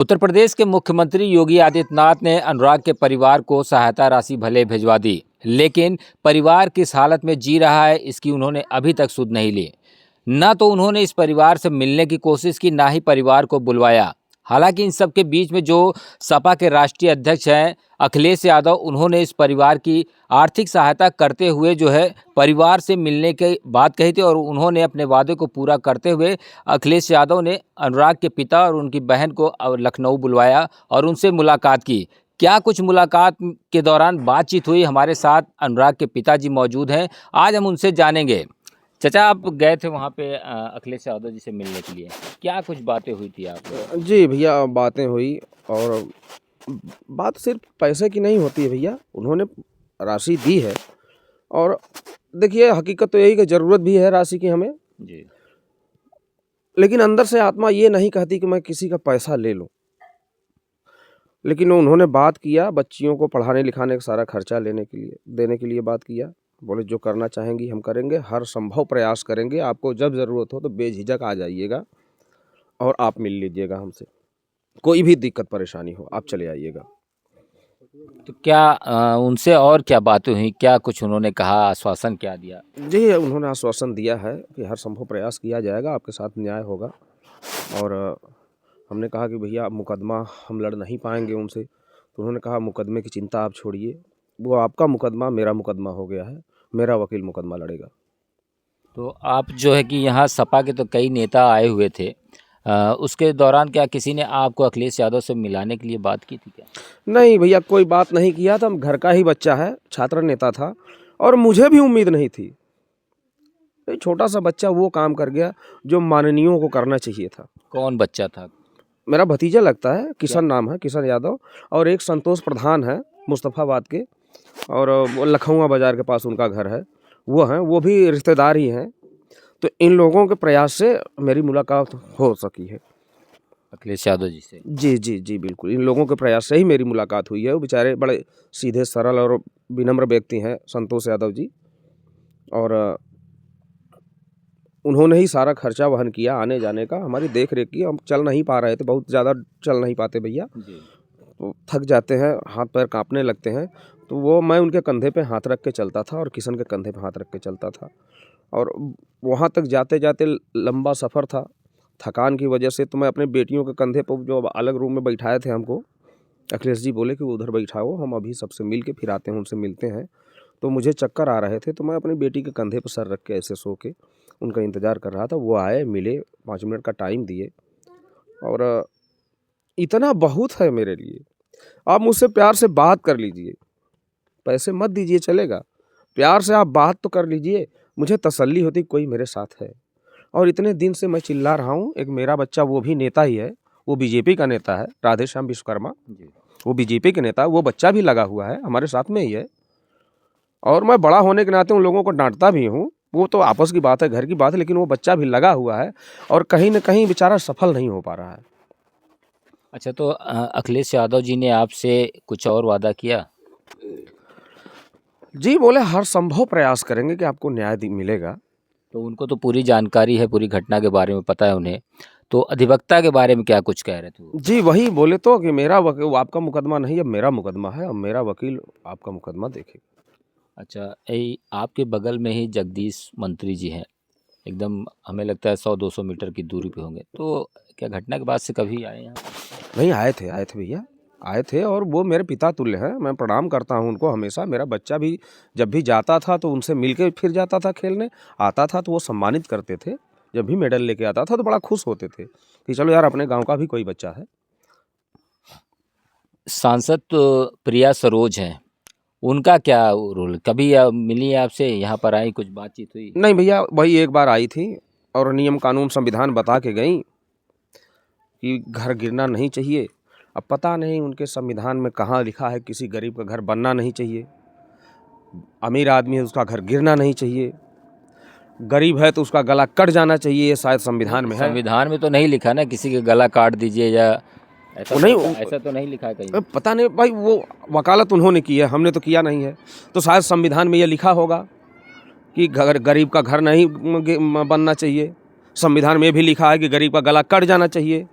उत्तर प्रदेश के मुख्यमंत्री योगी आदित्यनाथ ने अनुराग के परिवार को सहायता राशि भले भिजवा दी, लेकिन परिवार किस हालत में जी रहा है इसकी उन्होंने अभी तक सुध नहीं ली। न तो उन्होंने इस परिवार से मिलने की कोशिश की, ना ही परिवार को बुलवाया। हालांकि इन सब के बीच में जो सपा के राष्ट्रीय अध्यक्ष हैं अखिलेश यादव, उन्होंने इस परिवार की आर्थिक सहायता करते हुए जो है परिवार से मिलने की बात कही थी, और उन्होंने अपने वादे को पूरा करते हुए अखिलेश यादव ने अनुराग के पिता और उनकी बहन को लखनऊ बुलवाया और उनसे मुलाकात की। क्या कुछ मुलाकात के दौरान बातचीत हुई, हमारे साथ अनुराग के पिताजी मौजूद हैं, आज हम उनसे जानेंगे। चाचा, आप गए थे वहाँ पे अखिलेश यादव जी से मिलने के लिए, क्या कुछ बातें हुई थी आप? जी भैया, बातें हुई और बात सिर्फ पैसे की नहीं होती है भैया। उन्होंने राशि दी है और देखिए हकीकत तो यही कि ज़रूरत भी है राशि की हमें जी। लेकिन अंदर से आत्मा ये नहीं कहती कि मैं किसी का पैसा ले लूं। लेकिन उन्होंने बात किया, बच्चियों को पढ़ाने लिखाने का सारा खर्चा देने के लिए बात किया। बोले जो करना चाहेंगी हम करेंगे, हर संभव प्रयास करेंगे, आपको जब ज़रूरत हो तो बेझिझक आ जाइएगा और आप मिल लीजिएगा हमसे। कोई भी दिक्कत परेशानी हो आप चले आइएगा। तो क्या उनसे और क्या बातें हुई, क्या कुछ उन्होंने कहा, आश्वासन क्या दिया? जी, उन्होंने आश्वासन दिया है कि हर संभव प्रयास किया जाएगा, आपके साथ न्याय होगा। और हमने कहा कि भैया मुकदमा हम लड़ नहीं पाएंगे उनसे, तो उन्होंने कहा मुकदमे की चिंता आप छोड़िए, वो आपका मुकदमा मेरा मुकदमा हो गया है, मेरा वकील मुकदमा लड़ेगा। तो आप जो है कि यहाँ सपा के तो कई नेता आए हुए थे, उसके दौरान क्या किसी ने आपको अखिलेश यादव से मिलाने के लिए बात की थी क्या? नहीं भैया, कोई बात नहीं किया था। घर का ही बच्चा है, छात्र नेता था और मुझे भी उम्मीद नहीं थी। एक छोटा सा बच्चा वो काम कर गया जो माननीयों को करना चाहिए था। कौन बच्चा था? मेरा भतीजा लगता है, किशन नाम है, किशन यादव। और एक संतोष प्रधान है मुस्तफ़ाबाद के, और वो लखौआ बाज़ार के पास उनका घर है, वो हैं, वो भी रिश्तेदार ही हैं। तो इन लोगों के प्रयास से मेरी मुलाकात हो सकी है अखिलेश यादव जी से? जी जी जी बिल्कुल, इन लोगों के प्रयास से ही मेरी मुलाकात हुई है। वो बेचारे बड़े सीधे सरल और विनम्र व्यक्ति हैं संतोष यादव जी, और उन्होंने ही सारा खर्चा वहन किया आने जाने का, हमारी देख रेख की। हम चल नहीं पा रहे थे, बहुत ज़्यादा चल नहीं पाते भैया, तो थक जाते हैं, हाथ पैर कांपने लगते हैं, तो वो मैं उनके कंधे पे हाथ रख के चलता था और किशन के कंधे पे हाथ रख के चलता था। और वहाँ तक जाते जाते लंबा सफ़र था, थकान की वजह से तो मैं अपने बेटियों के कंधे पर, जो अलग रूम में बैठाए थे हमको, अखिलेश जी बोले कि उधर बैठाओ, हम अभी सबसे मिल के फिर आते हैं, उनसे मिलते हैं। तो मुझे चक्कर आ रहे थे, तो मैं अपनी बेटी के कंधे पर सर रख के ऐसे सो के उनका इंतज़ार कर रहा था। वो आए, मिले, 5 मिनट का टाइम दिए, और इतना बहुत है मेरे लिए। आप मुझसे प्यार से बात कर लीजिए, पैसे मत दीजिए चलेगा, प्यार से आप बात तो कर लीजिए, मुझे तसल्ली होती कोई मेरे साथ है। और इतने दिन से मैं चिल्ला रहा हूँ, एक मेरा बच्चा वो भी नेता ही है, वो बीजेपी का नेता है, राधेश्याम विश्वकर्मा, वो बीजेपी के नेता, वो बच्चा भी लगा हुआ है हमारे साथ में ही है। और मैं बड़ा होने के नाते उन लोगों को डांटता भी हूँ, वो तो आपस की बात है, घर की बात है, लेकिन वो बच्चा भी लगा हुआ है और कहीं न कहीं बेचारा सफल नहीं हो पा रहा है। अच्छा, तो अखिलेश यादव जी ने आपसे कुछ और वादा किया? जी, बोले हर संभव प्रयास करेंगे कि आपको न्याय मिलेगा। तो उनको तो पूरी जानकारी है, पूरी घटना के बारे में पता है उन्हें, तो अधिवक्ता के बारे में क्या कुछ कह रहे थे वो? जी, वही बोले तो कि मेरा वकील, आपका मुकदमा नहीं, अब मेरा मुकदमा है, अब मेरा वकील आपका मुकदमा देखेगा। अच्छा, यही आपके बगल में ही जगदीश मंत्री जी हैं, एकदम हमें लगता है 100-200 मीटर की दूरी पे होंगे, तो क्या घटना के बाद से कभी आए यहाँ? नहीं, आए थे भैया, आए थे, और वो मेरे पिता तुल्य हैं, मैं प्रणाम करता हूँ उनको हमेशा। मेरा बच्चा भी जब भी जाता था तो उनसे मिल के फिर जाता था खेलने, आता था तो वो सम्मानित करते थे। जब भी मेडल लेके आता था तो बड़ा खुश होते थे कि चलो यार, अपने गाँव का भी कोई बच्चा है। सांसद तो प्रिया सरोज हैं, उनका क्या रोल? कभी मिली है आपसे, यहाँ पर आई, कुछ बातचीत हुई? नहीं भैया, वही एक बार आई थी और नियम कानून संविधान बता के गई कि घर गिरना नहीं चाहिए। अब पता नहीं उनके संविधान में कहाँ लिखा है किसी गरीब का घर बनना नहीं चाहिए, अमीर आदमी है उसका घर गिरना नहीं चाहिए, गरीब है तो उसका गला कट जाना चाहिए, ये शायद संविधान में है। संविधान में तो नहीं लिखा ना किसी का गला काट दीजिए, या ऐसा नहीं, ऐसा तो नहीं लिखा है कहीं? पता नहीं भाई, वो वकालत उन्होंने की है, हमने तो किया नहीं है। तो शायद संविधान में ये लिखा होगा कि गरीब का घर नहीं बनना चाहिए, संविधान में भी लिखा है कि गरीब का गला कट जाना चाहिए।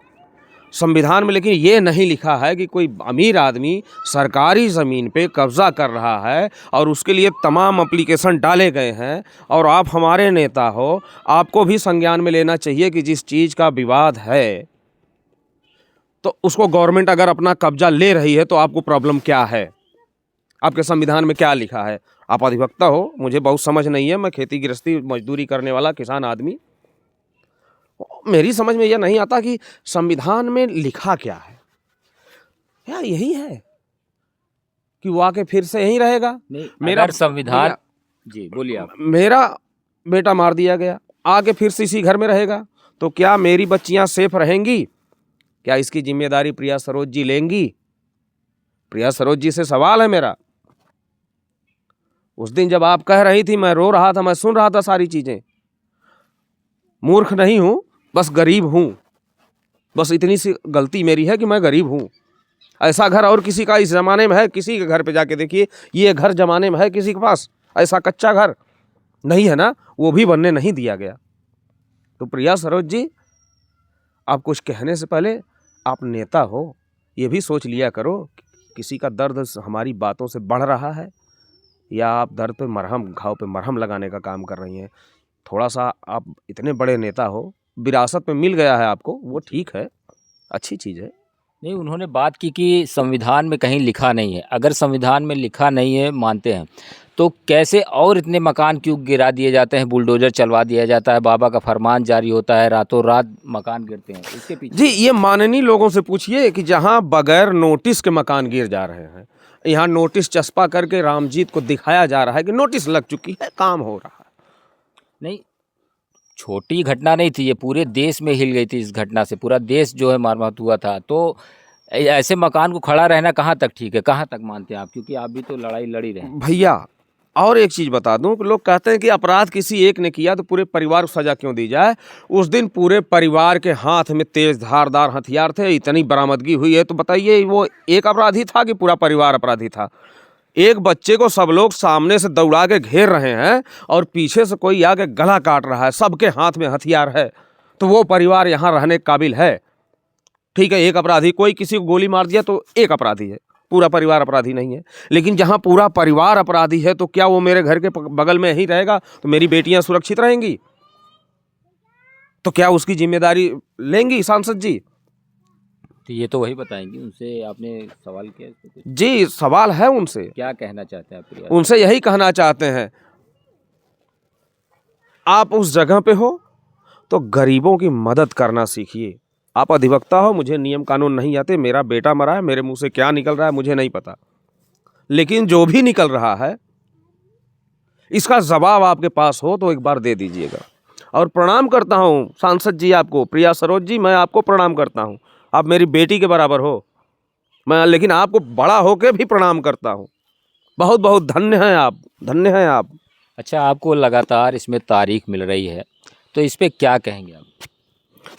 संविधान में लेकिन ये नहीं लिखा है कि कोई अमीर आदमी सरकारी ज़मीन पे कब्ज़ा कर रहा है और उसके लिए तमाम एप्लीकेशन डाले गए हैं। और आप हमारे नेता हो, आपको भी संज्ञान में लेना चाहिए कि जिस चीज़ का विवाद है तो उसको गवर्नमेंट अगर अपना कब्जा ले रही है तो आपको प्रॉब्लम क्या है, आपके संविधान में क्या लिखा है। आप अधिवक्ता हो, मुझे बहुत समझ नहीं है, मैं खेती गृहस्थी मजदूरी करने वाला किसान आदमी, मेरी समझ में यह नहीं आता कि संविधान में लिखा क्या है। या यही है कि वो आके फिर से यहीं रहेगा। नहीं, मेरा अगर संविधान, जी बोलिए आप। मेरा बेटा मार दिया गया, आके फिर से इसी घर में रहेगा, तो क्या मेरी बच्चियां सेफ रहेंगी? क्या इसकी जिम्मेदारी प्रिया सरोज जी लेंगी? प्रिया सरोज जी से सवाल है मेरा। उस दिन जब आप कह रही थी, मैं रो रहा था, मैं सुन रहा था सारी चीजें। मूर्ख नहीं हूं, बस गरीब हूं, बस इतनी सी गलती मेरी है कि मैं गरीब हूं। ऐसा घर और किसी का इस जमाने में है? किसी के घर पे जाके देखिए, ये घर जमाने में है किसी के पास? ऐसा कच्चा घर नहीं है ना, वो भी बनने नहीं दिया गया। तो प्रिया सरोज जी, आप कुछ कहने से पहले आप नेता हो, ये भी सोच लिया करो किसी का दर्द हमारी बातों से बढ़ रहा है या आप दर्द पे मरहम, घाव पे मरहम लगाने का काम कर रही हैं। थोड़ा सा, आप इतने बड़े नेता हो, विरासत में मिल गया है आपको, वो ठीक है, अच्छी चीज़ है। नहीं, उन्होंने बात की कि संविधान में कहीं लिखा नहीं है। अगर संविधान में लिखा नहीं है, मानते हैं, तो कैसे और इतने मकान क्यों गिरा दिए जाते हैं, बुलडोजर चलवा दिया जाता है, बाबा का फरमान जारी होता है, रातों रात मकान गिरते हैं, इसके पीछे? जी, ये माननीय लोगों से पूछिए कि जहाँ बगैर नोटिस के मकान गिर जा रहे हैं, यहाँ नोटिस चस्पा करके रामजीत को दिखाया जा रहा है कि नोटिस लग चुकी है, काम हो रहा है। नहीं, छोटी घटना नहीं थी ये, पूरे देश में हिल गई थी इस घटना से, पूरा देश जो है मरम्मत हुआ था। तो ऐसे मकान को खड़ा रहना कहाँ तक ठीक है, कहाँ तक मानते हैं आप? क्योंकि आप भी तो लड़ाई लड़ी रहे हैं। भैया, और एक चीज़ बता दूं कि लोग कहते हैं कि अपराध किसी एक ने किया तो पूरे परिवार को सजा क्यों दी जाए। उस दिन पूरे परिवार के हाथ में तेज धारदार हथियार थे, इतनी बरामदगी हुई है, तो बताइए वो एक अपराधी था कि पूरा परिवार अपराधी था? एक बच्चे को सब लोग सामने से दौड़ा के घेर रहे हैं और पीछे से कोई आके गला काट रहा है, सबके हाथ में हथियार है, तो वो परिवार यहाँ रहने के काबिल है? ठीक है, एक अपराधी, कोई किसी को गोली मार दिया तो एक अपराधी है, पूरा परिवार अपराधी नहीं है। लेकिन जहाँ पूरा परिवार अपराधी है, तो क्या वो मेरे घर के बगल में ही रहेगा तो मेरी बेटियां सुरक्षित रहेंगी? तो क्या उसकी जिम्मेदारी लेंगी सांसद जी? तो ये तो वही बताएंगे, उनसे आपने सवाल किया इसको कुछ? जी, सवाल है उनसे। क्या कहना चाहते हैं आप प्रिया? उनसे यही कहना चाहते हैं, आप उस जगह पे हो तो गरीबों की मदद करना सीखिए। आप अधिवक्ता हो, मुझे नियम कानून नहीं आते, मेरा बेटा मरा है, मेरे मुंह से क्या निकल रहा है मुझे नहीं पता, लेकिन जो भी निकल रहा है इसका जवाब आपके पास हो तो एक बार दे दीजिएगा। और प्रणाम करता हूँ सांसद जी आपको, प्रिया सरोज जी, मैं आपको प्रणाम करता हूँ, आप मेरी बेटी के बराबर हो, मैं लेकिन आपको बड़ा होकर भी प्रणाम करता हूँ। बहुत बहुत धन्य हैं आप, धन्य हैं आप। अच्छा, आपको लगातार इसमें तारीख मिल रही है, तो इस पे क्या कहेंगे आप?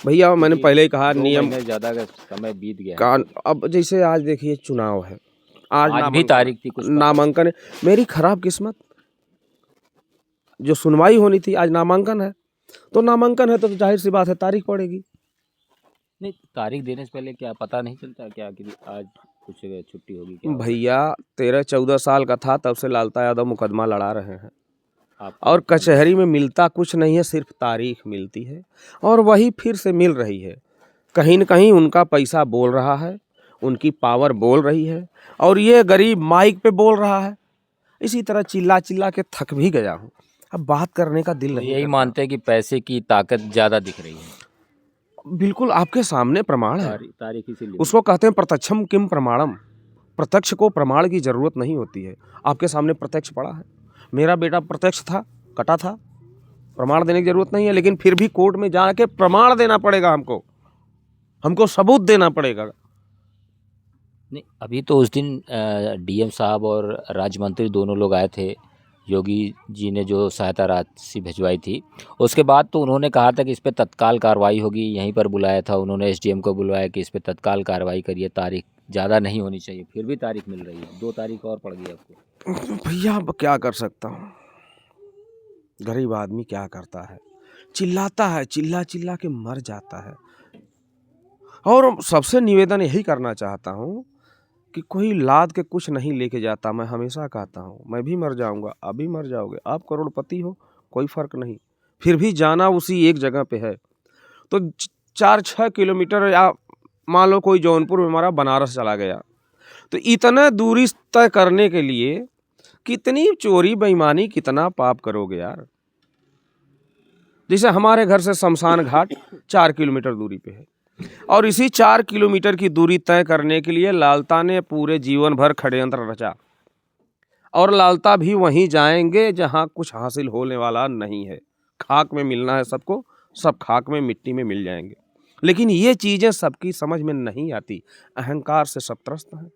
भैया, मैंने पहले ही कहा, 2 नियम महीने ज़्यादा का समय बीत गया का, है। अब जैसे आज देखिए चुनाव है, आज भी तारीख थी, कुछ नामांकन है, मेरी खराब किस्मत, जो सुनवाई होनी थी आज नामांकन है, तो नामांकन है तो जाहिर सी बात है तारीख पड़ेगी। नहीं, तारीख देने से पहले क्या पता नहीं चलता क्या कि आज कुछ छुट्टी होगी क्या? भैया, 13-14 साल का था तब से लालता यादव मुकदमा लड़ा रहे हैं, आपको और कचहरी में मिलता कुछ नहीं है, सिर्फ तारीख मिलती है, और वही फिर से मिल रही है। कहीं न कहीं उनका पैसा बोल रहा है, उनकी पावर बोल रही है, और ये गरीब माइक पे बोल रहा है। इसी तरह चिल्ला चिल्ला के थक भी गया हूँ, अब बात करने का दिल तो नहीं यही करता। मानते हैं कि पैसे की ताकत ज़्यादा दिख रही है? बिल्कुल आपके सामने प्रमाण है, तारीख इसीलिए उसको कहते हैं प्रत्यक्षम किम प्रमाणम। प्रत्यक्ष को प्रमाण की जरूरत नहीं होती है, आपके सामने प्रत्यक्ष पड़ा है। मेरा बेटा प्रत्यक्ष था, कटा था, प्रमाण देने की जरूरत नहीं है, लेकिन फिर भी कोर्ट में जाके प्रमाण देना पड़ेगा, हमको सबूत देना पड़ेगा। नहीं, अभी तो उस दिन डीएम साहब और राज्य मंत्री दोनों लोग आए थे, योगी जी ने जो सहायता राशि भिजवाई थी, उसके बाद तो उन्होंने कहा था कि इस पे तत्काल कार्रवाई होगी। यहीं पर बुलाया था उन्होंने, एसडीएम को बुलवाया कि इस पे तत्काल कार्रवाई करिए, तारीख ज़्यादा नहीं होनी चाहिए, फिर भी तारीख मिल रही है, 2 तारीख और पड़ गई आपको। भैया, अब क्या कर सकता हूँ, गरीब आदमी क्या करता है, चिल्लाता है, चिल्ला चिल्ला के मर जाता है। और सबसे निवेदन यही करना चाहता हूँ कि कोई लाद के कुछ नहीं लेके जाता। मैं हमेशा कहता हूँ, मैं भी मर जाऊँगा, आप भी मर जाओगे, आप करोड़पति हो, कोई फ़र्क नहीं, फिर भी जाना उसी एक जगह पे है। तो 4-6 किलोमीटर, या मान लो कोई जौनपुर में हमारा बनारस चला गया, तो इतना दूरी तय करने के लिए कितनी चोरी बेईमानी, कितना पाप करोगे यार। जैसे हमारे घर से शमशान घाट 4 किलोमीटर दूरी पे है, और इसी 4 किलोमीटर की दूरी तय करने के लिए लालता ने पूरे जीवन भर षड्यंत्र रचा, और लालता भी वहीं जाएंगे जहां कुछ हासिल होने वाला नहीं है। खाक में मिलना है सबको, सब खाक में मिट्टी में मिल जाएंगे। लेकिन ये चीजें सबकी समझ में नहीं आती, अहंकार से सब त्रस्त हैं।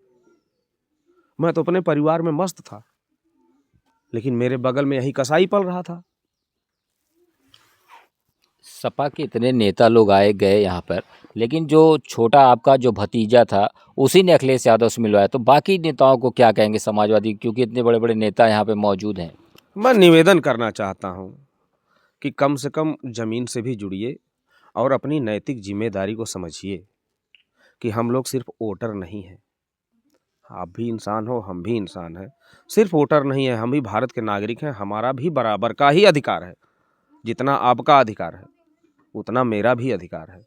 मैं तो अपने परिवार में मस्त था, लेकिन मेरे बगल में यही कसाई पल रहा था। सपा के इतने नेता लोग आए गए यहाँ पर, लेकिन जो छोटा आपका जो भतीजा था उसी ने अखिलेश यादव से मिलवाया, तो बाकी नेताओं को क्या कहेंगे समाजवादी, क्योंकि इतने बड़े बड़े नेता यहाँ पे मौजूद हैं। मैं निवेदन करना चाहता हूँ कि कम से कम जमीन से भी जुड़िए और अपनी नैतिक जिम्मेदारी को समझिए कि हम लोग सिर्फ वोटर नहीं हैं। आप भी इंसान हो, हम भी इंसान हैं। सिर्फ वोटर नहीं है, हम भी भारत के नागरिक हैं। हमारा भी बराबर का ही अधिकार है। जितना आपका अधिकार है उतना मेरा भी अधिकार है।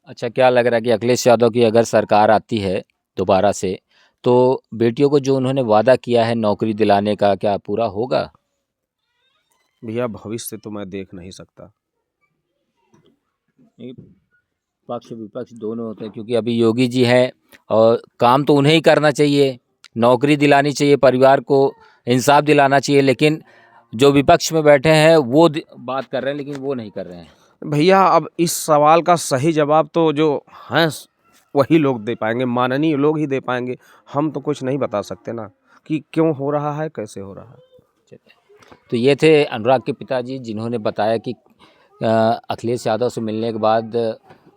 अच्छा, क्या लग रहा है कि अखिलेश यादव की अगर सरकार आती है दोबारा से, तो बेटियों को जो उन्होंने वादा किया है नौकरी दिलाने का, क्या पूरा होगा? भैया भविष्य तो मैं देख नहीं सकता। पक्ष विपक्ष दोनों होते हैं, क्योंकि अभी योगी जी हैं और काम तो उन्हें ही करना चाहिए, नौकरी दिलानी चाहिए, परिवार को इंसाफ दिलाना चाहिए, लेकिन जो विपक्ष में बैठे हैं वो बात कर रहे हैं, लेकिन वो नहीं कर रहे हैं। भैया अब इस सवाल का सही जवाब तो जो हैं वही लोग दे पाएंगे, माननीय लोग ही दे पाएंगे। हम तो कुछ नहीं बता सकते ना कि क्यों हो रहा है, कैसे हो रहा है। तो ये थे अनुराग के पिताजी, जिन्होंने बताया कि अखिलेश यादव से मिलने के बाद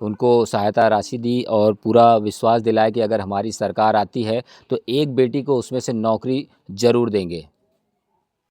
उनको सहायता राशि दी और पूरा विश्वास दिलाया कि अगर हमारी सरकार आती है तो एक बेटी को उसमें से नौकरी ज़रूर देंगे।